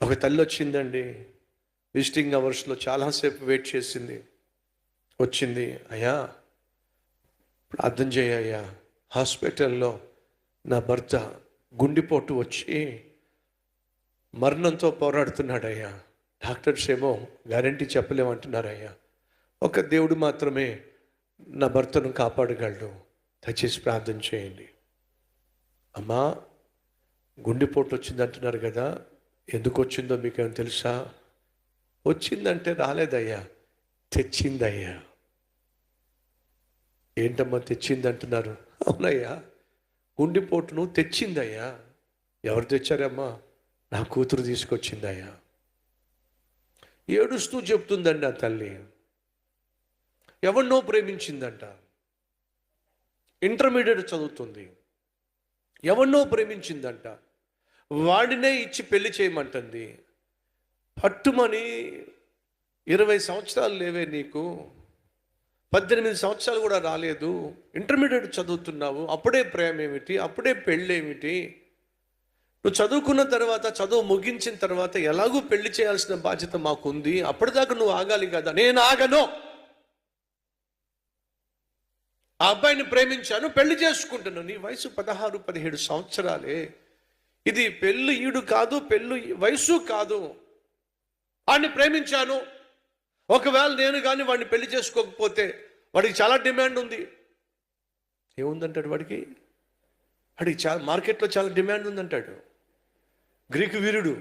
ఒక తల్లి వచ్చిందండి, విజిటింగ్ అవర్స్లో చాలాసేపు వెయిట్ చేసింది. వచ్చింది, అయ్యా ప్రార్థన చేయ్యా, హాస్పిటల్లో నా భర్త గుండెపోటు వచ్చి మరణంతో పోరాడుతున్నాడయ్యా. డాక్టర్స్ ఏమో గ్యారంటీ చెప్పలేమంటున్నారయ్యా. ఒక దేవుడు మాత్రమే నా భర్తను కాపాడగలడు, దయచేసి ప్రార్థన చేయండి. అమ్మా, గుండెపోటు వచ్చిందంటున్నారు కదా, ఎందుకు వచ్చిందో మీకేమో తెలుసా? వచ్చిందంటే రాలేదయ్యా, తెచ్చిందయ్యా. ఏంటమ్మా తెచ్చింది అంటున్నారు? అవునయ్యా, గుండెపోటును తెచ్చిందయ్యా. ఎవరు తెచ్చారమ్మా? నా కూతురు తీసుకొచ్చిందయ్యా. ఏడుస్తూ చెప్తుందండి ఆ తల్లి. ఎవరినో ప్రేమించిందంట, ఇంటర్మీడియట్ చదువుతుంది. ఎవరినో ప్రేమించిందంట, వాడినే ఇచ్చి పెళ్లి చేయమంటుంది. పట్టుమని 20 సంవత్సరాలు లేవే నీకు, 18 సంవత్సరాలు కూడా రాలేదు, ఇంటర్మీడియట్ చదువుతున్నావు, అప్పుడే ప్రేమ ఏమిటి, అప్పుడే పెళ్ళి ఏమిటి? నువ్వు చదువుకున్న తర్వాత, చదువు ముగించిన తర్వాత ఎలాగూ పెళ్లి చేయాల్సిన బాధ్యత మాకుంది, అప్పటిదాకా నువ్వు ఆగాలి కదా. నేను ఆగను. ఆ అబ్బాయిని ప్రేమించాను, పెళ్లి చేసుకుంటాను. నీ వయసు 16-17 సంవత్సరాలే. ఇది పెళ్ళి ఈడు కాదు, పెళ్ళి వయసు కాదు. వాడిని ప్రేమించాను, ఒకవేళ నేను కానీ వాడిని పెళ్లి చేసుకోకపోతే వాడికి చాలా డిమాండ్ ఉంది. ఏముందంటాడు వాడికి? చాలా మార్కెట్లో చాలా డిమాండ్ ఉందంటాడు. గ్రీకు వీరుడు.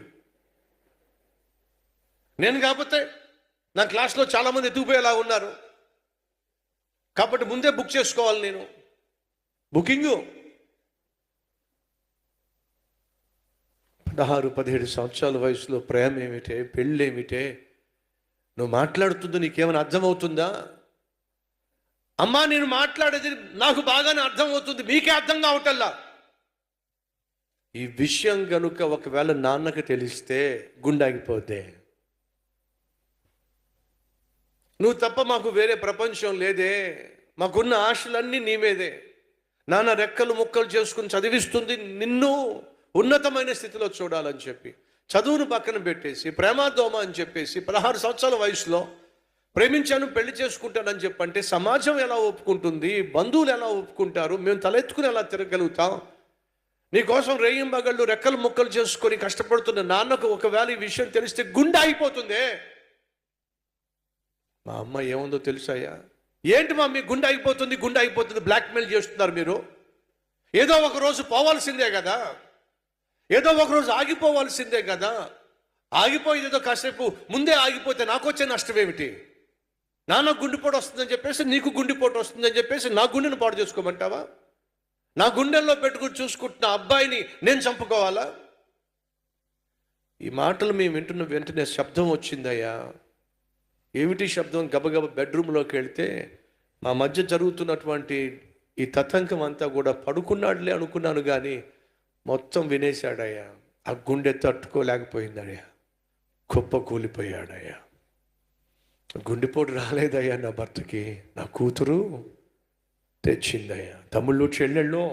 నేను కాకపోతే నా క్లాస్లో చాలామంది ఎత్తుకుపోయేలా ఉన్నారు, కాబట్టి ముందే బుక్ చేసుకోవాలి నేను. బుకింగు 16-17 సంవత్సరాల వయసులో ప్రేమ ఏమిటే, పెళ్ళి ఏమిటే? నువ్వు మాట్లాడుతుందో నీకేమైనా అర్థమవుతుందా? అమ్మా, నేను మాట్లాడేది నాకు బాగానే అర్థమవుతుంది, మీకే అర్థం కావటల్లా. ఈ విషయం కనుక ఒకవేళ నాన్నకు తెలిస్తే గుండాగిపోద్దే. నువ్వు తప్ప మాకు వేరే ప్రపంచం లేదే, మాకున్న ఆశలన్నీ నీ మీదే. నాన్న రెక్కలు ముక్కలు చేసుకుని చదివిస్తుంది నిన్ను ఉన్నతమైన స్థితిలో చూడాలని చెప్పి, చదువును పక్కన పెట్టేసి ప్రేమాదోమ అని చెప్పేసి 16 సంవత్సరాల వయసులో ప్రేమించాను, పెళ్లి చేసుకుంటానని చెప్పంటే సమాజం ఎలా ఒప్పుకుంటుంది? బంధువులు ఎలా ఒప్పుకుంటారు? మేము తలెత్తుకుని ఎలా తిరగలుగుతాం? నీకోసం రేయింబగళ్ళు రెక్కలు ముక్కలు చేసుకొని కష్టపడుతున్న నాన్నకు ఒకవేళ ఈ విషయం తెలిస్తే గుండె అయిపోతుందే. మా అమ్మ ఏముందో తెలుసాయా? ఏంటి మమ్మీ గుండె అయిపోతుంది, గుండె అయిపోతుంది బ్లాక్మెయిల్ చేస్తున్నారు మీరు? ఏదో ఒక రోజు పోవాల్సిందే కదా, ఏదో ఒకరోజు ఆగిపోవాల్సిందే కదా. ఆగిపోయేది ఏదో కాసేపు ముందే ఆగిపోతే నాకు వచ్చే నష్టం ఏమిటి? నాన్న గుండెపోటు వస్తుందని చెప్పేసి నీకు గుండెపోటు వస్తుందని చెప్పేసి నా గుండెను పాడు చేసుకోమంటావా? నా గుండెల్లో పెట్టుకుని చూసుకుంటున్న అబ్బాయిని నేను చంపుకోవాలా? ఈ మాటలు మేము వింటున్న వెంటనే శబ్దం వచ్చిందయ్యా. ఏమిటి శబ్దం? గబగబ బెడ్రూమ్లోకి వెళ్తే మా మధ్య జరుగుతున్నటువంటి ఈ తతంకం అంతా కూడా పడుకున్నాడులే అనుకున్నాను, కానీ మొత్తం వినేశాడయ్యా. ఆ గుండె తట్టుకోలేకపోయిందయ్యా, కుప్ప కూలిపోయాడయ్యా. గుండెపోటు రాలేదయ్యా నా భర్తకి, నా కూతురు తెచ్చిందయ్యా. తమ్ముళ్ళు చెల్లెళ్ళు,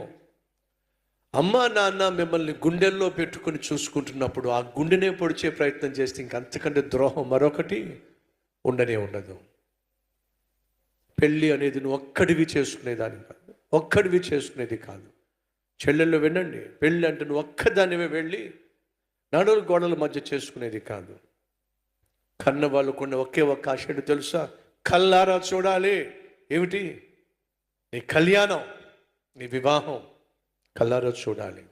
అమ్మ నాన్న మిమ్మల్ని గుండెల్లో పెట్టుకుని చూసుకుంటున్నప్పుడు ఆ గుండెనే పొడిచే ప్రయత్నం చేస్తే ఇంకంతకంటే ద్రోహం మరొకటి ఉండనే ఉండదు. పెళ్ళి అనేది నువ్వు ఒక్కడివి చేసుకునేదాని కాదు, ఒక్కడివి చేసుకునేది కాదు. చెల్లెళ్ళు వినండి, పెళ్ళి అంటే నువ్వు ఒక్కదానివే వెళ్ళి నడులు గోడల మధ్య చేసుకునేది కాదు. కన్న వాళ్ళకున్న ఒకే ఒక్క ఆశ తెలుసా? కల్లారా చూడాలి. ఏమిటి? నీ కళ్యాణం, నీ వివాహం కల్లారా చూడాలి.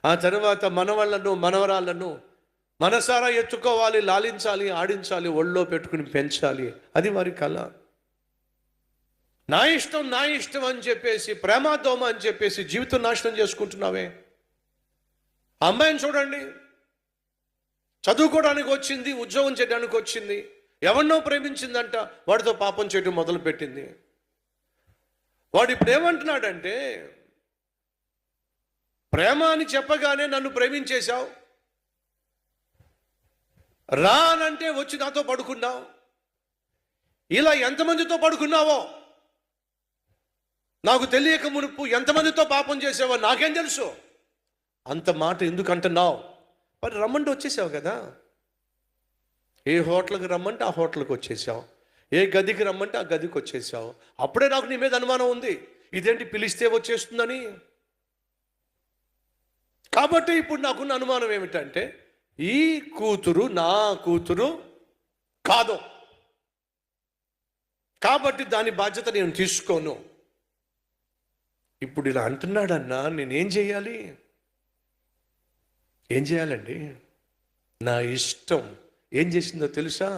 ఆ తర్వాత మనవళ్ళను మనవరాళ్ళను మనసారా ఎత్తుకోవాలి, లాలించాలి, ఆడించాలి, ఒళ్ళో పెట్టుకుని పెంచాలి. అది వారి కళ. నా ఇష్టం నా ఇష్టం అని చెప్పేసి ప్రేమాదోమ అని చెప్పేసి జీవితం నాశనం చేసుకుంటున్నావే. అమ్మాయిని చూడండి, చదువుకోవడానికి వచ్చింది, ఉద్యోగం చేయడానికి వచ్చింది, ఎవరినో ప్రేమించిందంట, వాడితో పాపం చేయడం మొదలుపెట్టింది. వాడు ఇప్పుడు ఏమంటున్నాడంటే, ప్రేమ అని చెప్పగానే నన్ను ప్రేమించేశావు, రా అనంటే వచ్చి నాతో పడుకున్నావు, ఇలా ఎంతమందితో పడుకున్నావో నాకు తెలియక మునుపు ఎంతమందితో పాపం చేసావో నాకేం తెలుసు? అంత మాట ఎందుకు అంటున్నావు? మరి రమ్మంటే వచ్చేసావు కదా. ఏ హోటల్కి రమ్మంటే ఆ హోటల్కి వచ్చేసావు, ఏ గదికి రమ్మంటే ఆ గదికి వచ్చేసావు. అప్పుడే నాకు నీ మీద అనుమానం ఉంది, ఇదేంటి పిలిస్తే వచ్చేస్తుందని. కాబట్టి ఇప్పుడు నాకున్న అనుమానం ఏమిటంటే, ఈ కూతురు నా కూతురు కాదు, కాబట్టి దాని బాధ్యత నేను తీసుకోను. ఇప్పుడు ఇలా అంటున్నాడన్నా నేనేం చేయాలి? ఏం చేయాలండి? నా ఇష్టం. ఏం చేసిందో తెలుసా?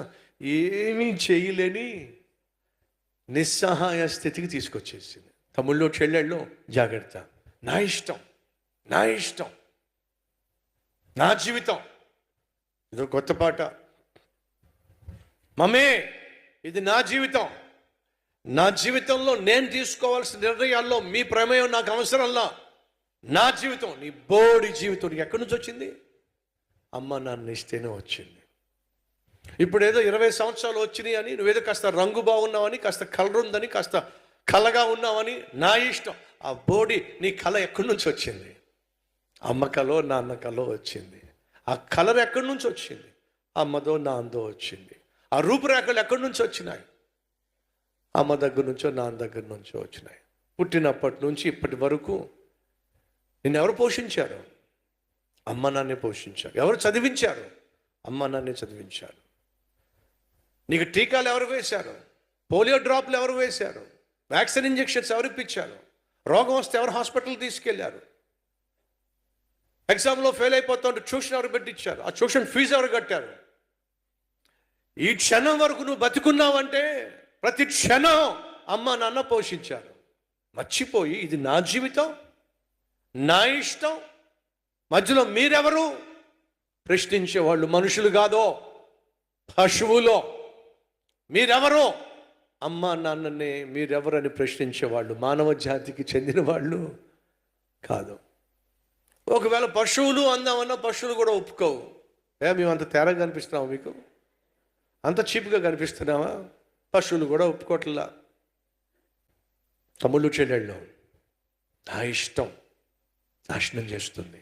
ఏమీ చేయలేని నిస్సహాయ స్థితికి తీసుకొచ్చేసింది. తమ్ముళ్ళు చెల్లెళ్ళు జాగ్రత్త. నా ఇష్టం, నా ఇష్టం, నా జీవితం. ఇది కొత్త పాట. మమ్మీ, ఇది నా జీవితం. నా జీవితంలో నేను తీసుకోవాల్సిన నిర్ణయాల్లో మీ ప్రమేయం నాకు అవసరంలా. నా జీవితం, నీ బోడి జీవితం నీకు ఎక్కడి నుంచి వచ్చింది? అమ్మ నాన్న ఇస్తేనే వచ్చింది. ఇప్పుడు ఏదో 20 సంవత్సరాలు వచ్చినాయి అని, నువ్వేదో కాస్త రంగు బాగున్నావని, కాస్త కలర్ ఉందని, కాస్త కళగా ఉన్నావని నా ఇష్టం. ఆ బోడి నీ కళ ఎక్కడి నుంచి వచ్చింది? అమ్మ కలో నాన్న కలో వచ్చింది. ఆ కలర్ ఎక్కడి నుంచి వచ్చింది? అమ్మదో నాన్నదో వచ్చింది. ఆ రూపురేఖలు ఎక్కడి నుంచి వచ్చినాయి? అమ్మ దగ్గర నుంచో నాన్న దగ్గర నుంచో వచ్చినాయి. పుట్టినప్పటి నుంచి ఇప్పటి వరకు నిన్ను ఎవరు పోషించారు? అమ్మ నాన్నే పోషించారు. ఎవరు చదివించారు? అమ్మ నాన్నే చదివించారు. నీకు టీకాలు ఎవరు వేశారు? పోలియో డ్రాప్లు ఎవరు వేశారు? వ్యాక్సిన్ ఇంజెక్షన్స్ ఎవరు ఇప్పించారు? రోగం వస్తే ఎవరు హాస్పిటల్ తీసుకెళ్లారు? ఎగ్జామ్లో ఫెయిల్ అయిపోతుంటే ట్యూషన్ ఎవరు పెట్టించారు? ఆ ట్యూషన్ ఫీజు ఎవరు కట్టారు? ఈ క్షణం వరకు నువ్వు బతుకున్నావంటే ప్రతి క్షణం అమ్మ నాన్న పోషించారు. మర్చిపోయి ఇది నా జీవితం, నా ఇష్టం, మధ్యలో మీరెవరు? ప్రశ్నించేవాళ్ళు మనుషులు కాదో, పశువులో. మీరెవరు? అమ్మ నాన్ననే మీరెవరని ప్రశ్నించేవాళ్ళు మానవ జాతికి చెందిన వాళ్ళు కాదు. ఒకవేళ పశువులు అందామన్నా పశువులు కూడా ఒప్పుకోవు. మేము అంత తేడాగా కనిపిస్తున్నావా? మీకు అంత చీప్గా కనిపిస్తున్నావా? పశువులు కూడా ఒప్పుకోవట్లా. తమ్ముళ్ళు చెల్లెళ్ళు, నా ఇష్టం నాశనం చేస్తుంది.